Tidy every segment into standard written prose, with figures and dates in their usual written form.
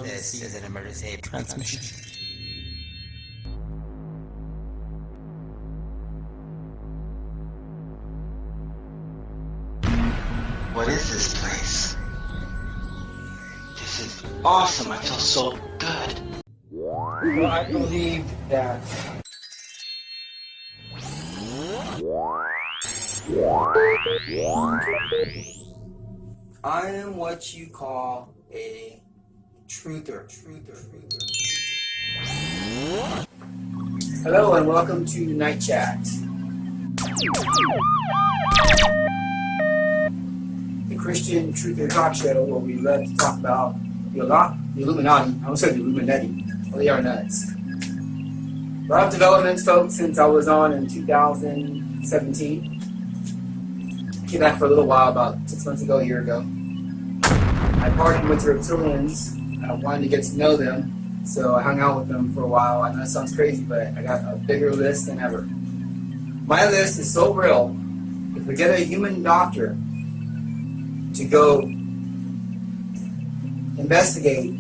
This is an emergency transmission. What is this place? This is awesome. I feel so good. Well, I believe that I am what you call a truther. Hello and welcome to Night Chat. The Christian Truther Talk Show where we love to talk about the Illuminati. I almost said the Illuminati. Well, they are nuts. A lot of developments, folks, since I was on in 2017. Came back for a little while, about 6 months ago, a year ago. I partied with reptilians. I wanted to get to know them, so I hung out with them for a while. I know it sounds crazy, but I got a bigger list than ever. My list is so real, if we get a human doctor to go investigate,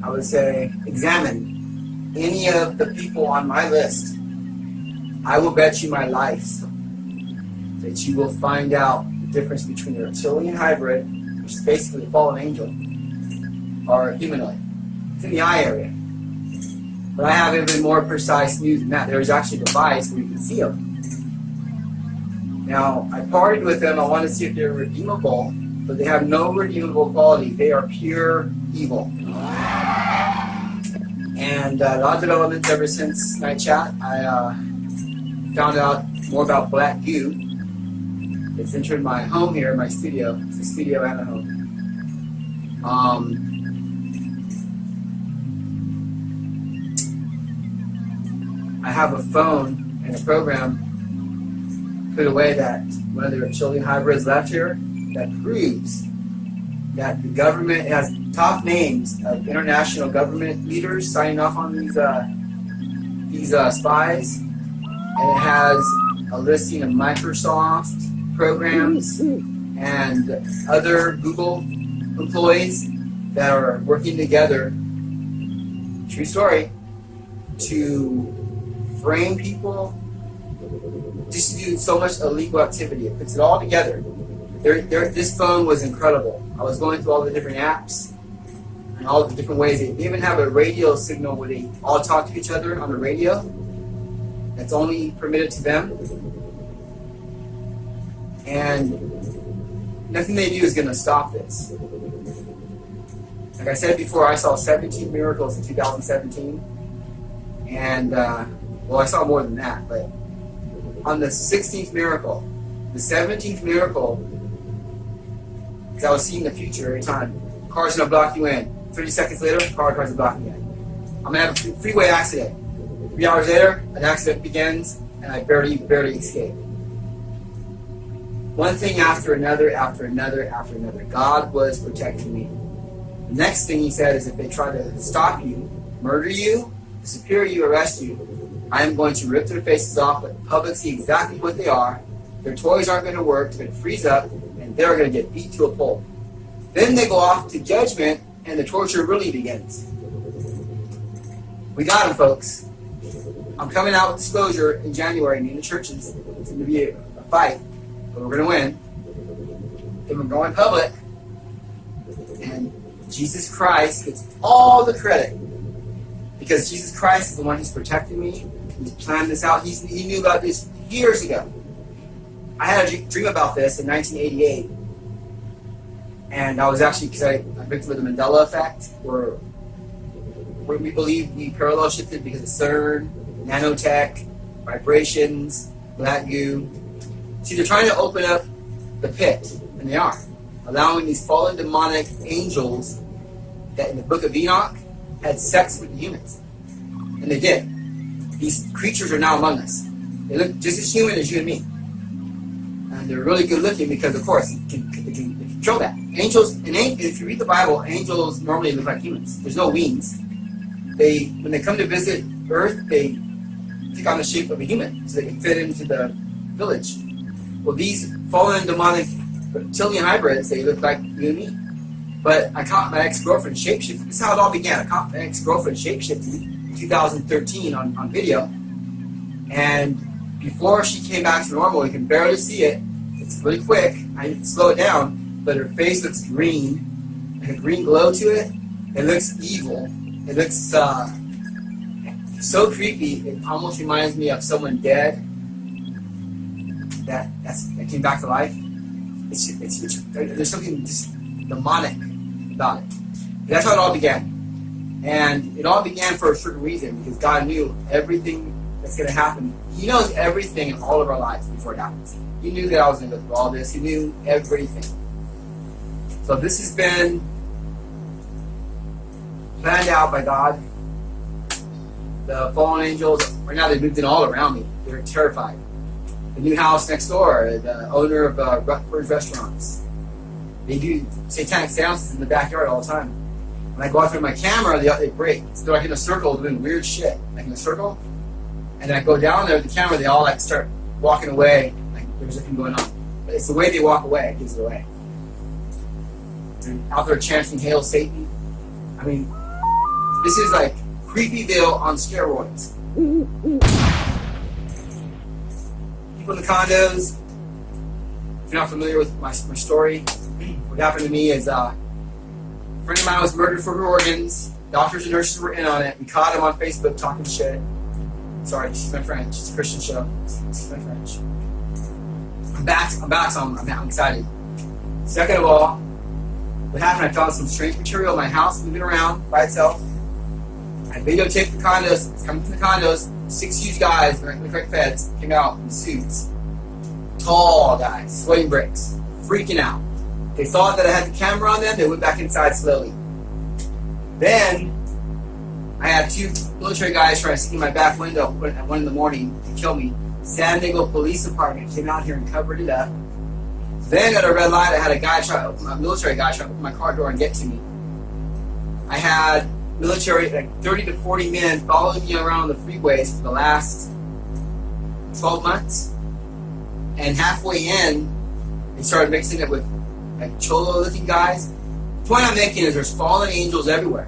I would say examine any of the people on my list, I will bet you my life that you will find out the difference between a reptilian hybrid, which is basically a fallen angel, or a humanoid. It's in the eye area. But I have even more precise news than that. There's actually a device where you can see them. Now, I partied with them. I want to see if they're redeemable, but they have no redeemable quality. They are pure evil. And a lot of developments ever since Night Chat. I found out more about black goo. It's entered my home here, my studio. It's a studio and a home. I have a phone and a program put away that one of the reptilian hybrids left here that proves that the government has top names of international government leaders signing off on these spies, and it has a listing of Microsoft programs and other Google employees that are working together, true story, to frame people, just to do so much illegal activity. It puts it all together. This phone was incredible. I was going through all the different apps and all the different ways. They even have a radio signal where they all talk to each other on the radio. That's only permitted to them. And nothing they do is going to stop this. Like I said before, I saw 17 miracles in 2017. And, well, I saw more than that. But on the 16th miracle, the 17th miracle, because I was seeing the future every time. Car's going to block you in. 30 seconds later, car's going to block you in. I'm going to have a freeway accident. 3 hours later, an accident begins, and I barely escape. One thing after another, after another, after another. God was protecting me. The next thing he said is if they try to stop you, murder you, disappear you, arrest you, I am going to rip their faces off, let the public see exactly what they are. Their toys aren't going to work, they're going to freeze up, and they're going to get beat to a pulp. Then they go off to judgment, and the torture really begins. We got them, folks. I'm coming out with disclosure in January, me and the churches. It's going to be a fight, but we're going to win. And we're going public, and Jesus Christ gets all the credit. Because Jesus Christ is the one who's protecting me. He's planned this out. He knew about this years ago. I had a dream about this in 1988. And I was actually, because I victim of the Mandela effect, where where we believe we parallel shifted because of CERN, nanotech, vibrations, black goo. See, they're trying to open up the pit, and they are, allowing these fallen demonic angels that in the book of Enoch had sex with humans. And they did. These creatures are now among us. They look just as human as you and me. And they're really good looking because, of course, they can control that. Angels, if you read the Bible, angels normally look like humans. There's no wings. When they come to visit Earth, they take on the shape of a human so they can fit into the village. Well, these fallen demonic reptilian hybrids, they look like you and me. But I caught my ex-girlfriend shapeshifting. This is how it all began. I caught my ex-girlfriend shapeshifting in 2013 on video. And before she came back to normal, you can barely see it. It's really quick. I need to slow it down. But her face looks green. And a green glow to it. It looks evil. It looks so creepy. It almost reminds me of someone dead that came back to life. There's something just demonic about it. That's how it all began. And it all began for a certain reason, because God knew everything that's going to happen. He knows everything in all of our lives before it happens. He knew that I was going to go through all this. He knew everything. So this has been planned out by God. The fallen angels, right now they moved in all around me. They're terrified. The new house next door, the owner of Reptoids restaurants, they do satanic seances in the backyard all the time. When I go out there with my camera, they break. So they're like in a circle doing weird shit, like in a circle. And I go down there with the camera, they all like start walking away, like there's nothing going on. But it's the way they walk away, it gives it away. They're out there chanting "Hail Satan." I mean, this is like Creepyville on steroids. People in the condos, if you're not familiar with my story, what happened to me is a friend of mine was murdered for her organs. Doctors and nurses were in on it. We caught him on Facebook talking shit. Sorry, she's my friend. She's a Christian show. She's my friend. I'm back, so I'm excited. Second of all, what happened, I found some strange material in my house moving around by itself. I videotaped the condos. It's coming from the condos. 6 huge guys, like feds, came out in suits. Tall guys, sweating bricks, freaking out. They thought that I had the camera on them. They went back inside slowly. Then I had 2 military guys trying to see my back window at 1 in the morning to kill me. San Diego Police Department came out here and covered it up. Then at a red light, I had a military guy try to open my car door and get to me. I had military, like 30 to 40 men following me around the freeways for the last 12 months. And halfway in, they started mixing it with like cholo-looking guys. The point I'm making is there's fallen angels everywhere.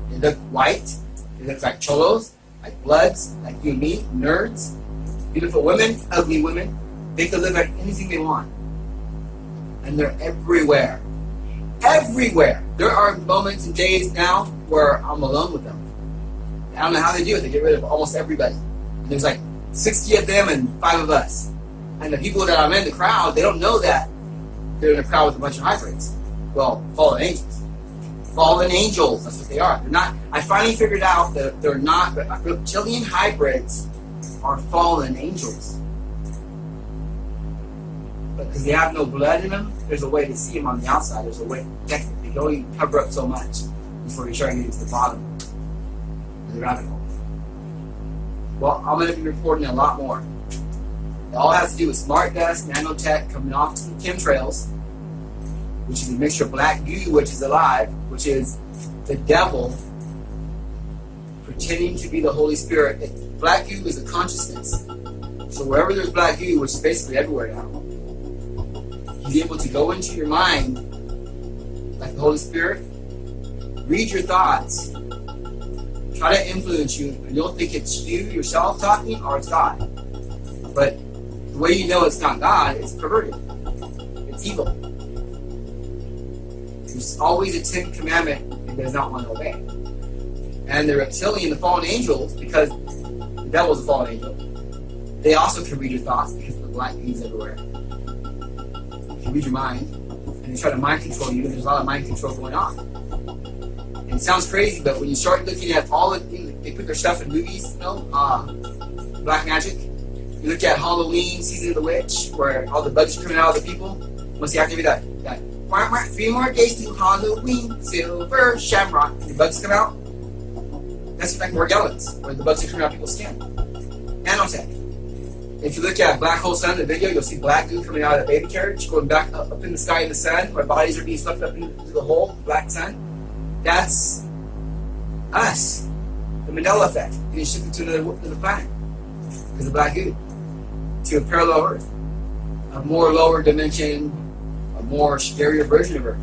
They look white. They look like cholos, like bloods, like you and me, nerds. Beautiful women, ugly women. They could live like anything they want. And they're everywhere. Everywhere. There are moments and days now where I'm alone with them. I don't know how they do it. They get rid of almost everybody. And there's like 60 of them and 5 of us. And the people that I'm in the crowd, they don't know that they're in a crowd with a bunch of hybrids. Well, fallen angels. Fallen angels, that's what they are. They're not. I finally figured out that they're not. Reptilian hybrids are fallen angels. But because they have no blood in them, there's a way to see them on the outside. There's a way to protect them. They can only cover up so much before you try to get to the bottom of the rabbit hole. Well, I'm going to be reporting a lot more. It all has to do with smart dust, nanotech coming off the chemtrails, which is a mixture of black goo, which is alive, which is the devil pretending to be the Holy Spirit. Black goo is a consciousness. So wherever there's black goo, which is basically everywhere now, he's able to go into your mind like the Holy Spirit, read your thoughts, try to influence you, and you'll think it's you yourself talking or it's God. But the way you know it's not God, it's perverted. It's evil. There's always a 10th commandment it does not want to obey. And the reptilian, the fallen angels, because the devil's a fallen angel, they also can read your thoughts because of the black bees everywhere. They can read your mind, and they try to mind control you, and there's a lot of mind control going on. And It sounds crazy, but when you start looking at all the things, they put their stuff in movies, black magic. You look at Halloween, Season of the Witch, where all the bugs are coming out of the people. Once you activate that 3 more days to Halloween, silver shamrock, and the bugs come out. That's like Morgellons, where the bugs are coming out of people's skin. Nanotech. If you look at Black Hole Sun, the video, you'll see black goo coming out of the baby carriage, going back up in the sky in the sun, where bodies are being swept up into the hole, the black sun. That's us. The Mandela effect. Getting shifted to another planet because of black goo. To a parallel Earth. A more lower dimension, a more scarier version of Earth.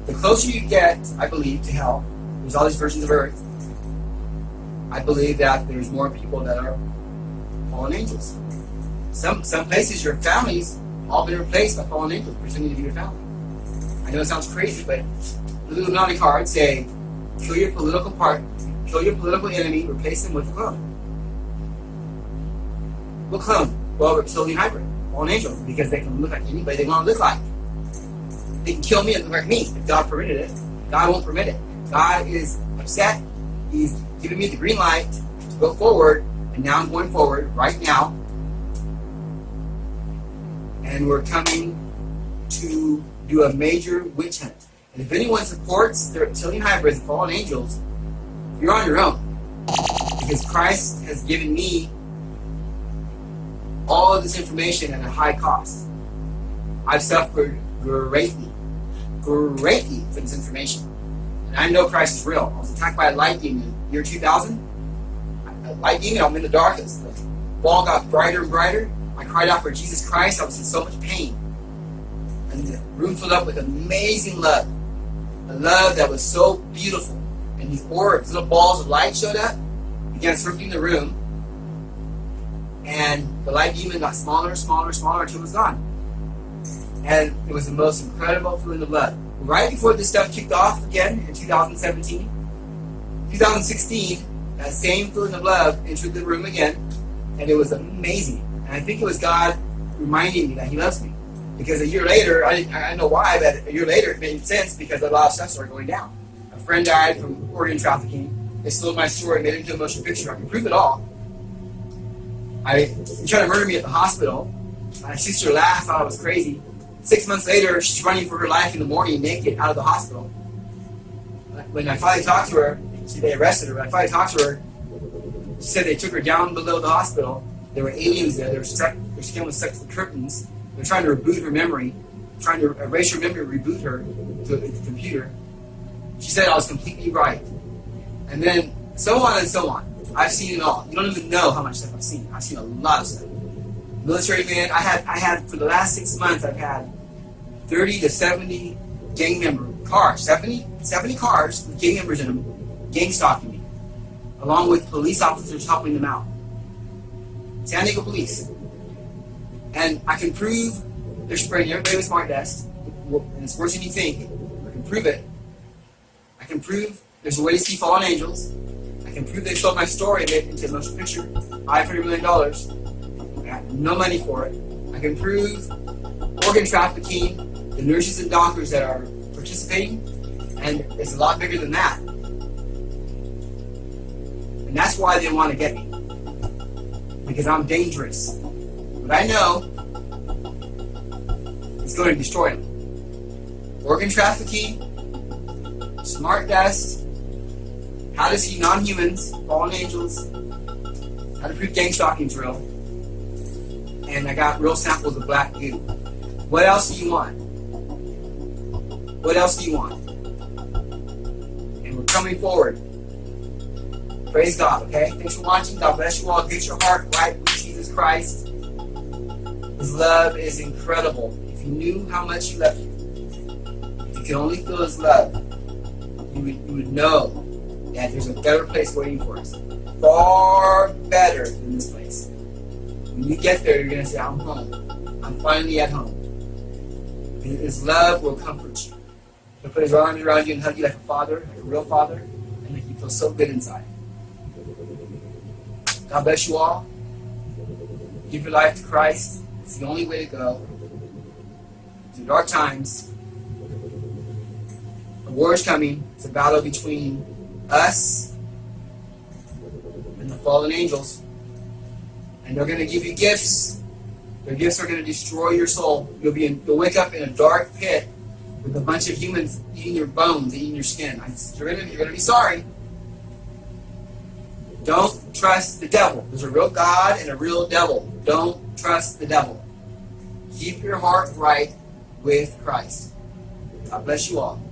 The closer you get, I believe, to hell, there's all these versions of Earth. I believe that there's more people that are fallen angels. Some places, your families all been replaced by fallen angels pretending to be your family. I know it sounds crazy, but the Illuminati cards say, kill your political enemy, replace them with a clone. What clone? Well, reptilian hybrid, fallen angel, because they can look like anybody they want to look like. They can kill me and look like me if God permitted it. God won't permit it. God is upset. He's giving me the green light to go forward, and now I'm going forward right now. And we're coming to do a major witch hunt. And if anyone supports the reptilian hybrids and fallen angels, you're on your own. Because Christ has given me all of this information at a high cost. I've suffered greatly for this information. And I know Christ is real. I was attacked by a light demon in year 2000. A light demon, I'm in the darkness. The ball got brighter and brighter. I cried out for Jesus Christ. I was in so much pain. And the room filled up with amazing love. A love that was so beautiful. And these orbs, little balls of light showed up, began circling the room. And the light demon got smaller and smaller and smaller until it was gone. And it was the most incredible feeling of love. Right before this stuff kicked off again in 2017, 2016, that same feeling of love entered the room again, and it was amazing. And I think it was God reminding me that He loves me. Because a year later, I don't know why, but a year later it made sense because a lot of stuff started going down. A friend died from organ trafficking. They stole my story, made it into a motion picture. I can prove it all. They tried to murder me at the hospital. My sister laughed, thought I was crazy. 6 months later, she's running for her life in the morning, naked, out of the hospital. When I finally talked to her, they arrested her. When I finally talked to her, she said they took her down below the hospital. There were aliens there. Their skin was stuck to the curtains. They're trying to reboot her memory, trying to erase her memory, reboot her to the computer. She said I was completely right. And then so on and so on. I've seen it all. You don't even know how much stuff I've seen. I've seen a lot of stuff. Military man, I had for the last 6 months, I've had 30 to 70 gang member cars, 70 cars with gang members in them, gang stalking me, along with police officers helping them out. San Diego police. And I can prove they're spraying everybody with smart dust, and it's worse than you think. I can prove it. I can prove there's a way to see fallen angels. I can prove they sold my story and made it into a motion picture, $500 million. I had no money for it. I can prove organ trafficking, the nurses and doctors that are participating, and it's a lot bigger than that. And that's why they want to get me. Because I'm dangerous. But I know it's going to destroy them. Organ trafficking, smart dust, how to see non-humans, fallen angels, how to prove gang stalking drill, and I got real samples of black goo. What else do you want? What else do you want? And we're coming forward. Praise God, okay? Thanks for watching. God bless you all. Get your heart right with Jesus Christ. His love is incredible. If you knew how much He loved you, if you could only feel His love, you would know that there's a better place waiting for us. Far better than this place. When you get there, you're going to say, I'm home. I'm finally at home. His love will comfort you. He'll put His arms around you and hug you like a father, like a real father, and make you feel so good inside. God bless you all. Give your life to Christ. It's the only way to go. Through dark times, a war is coming. It's a battle between us and the fallen angels. And they're going to give you gifts. Their gifts are going to destroy your soul. You'll wake up in a dark pit with a bunch of humans eating your bones, eating your skin. You're going to be sorry. Don't trust the devil. There's a real God and a real devil. Don't trust the devil. Keep your heart right with Christ. God bless you all.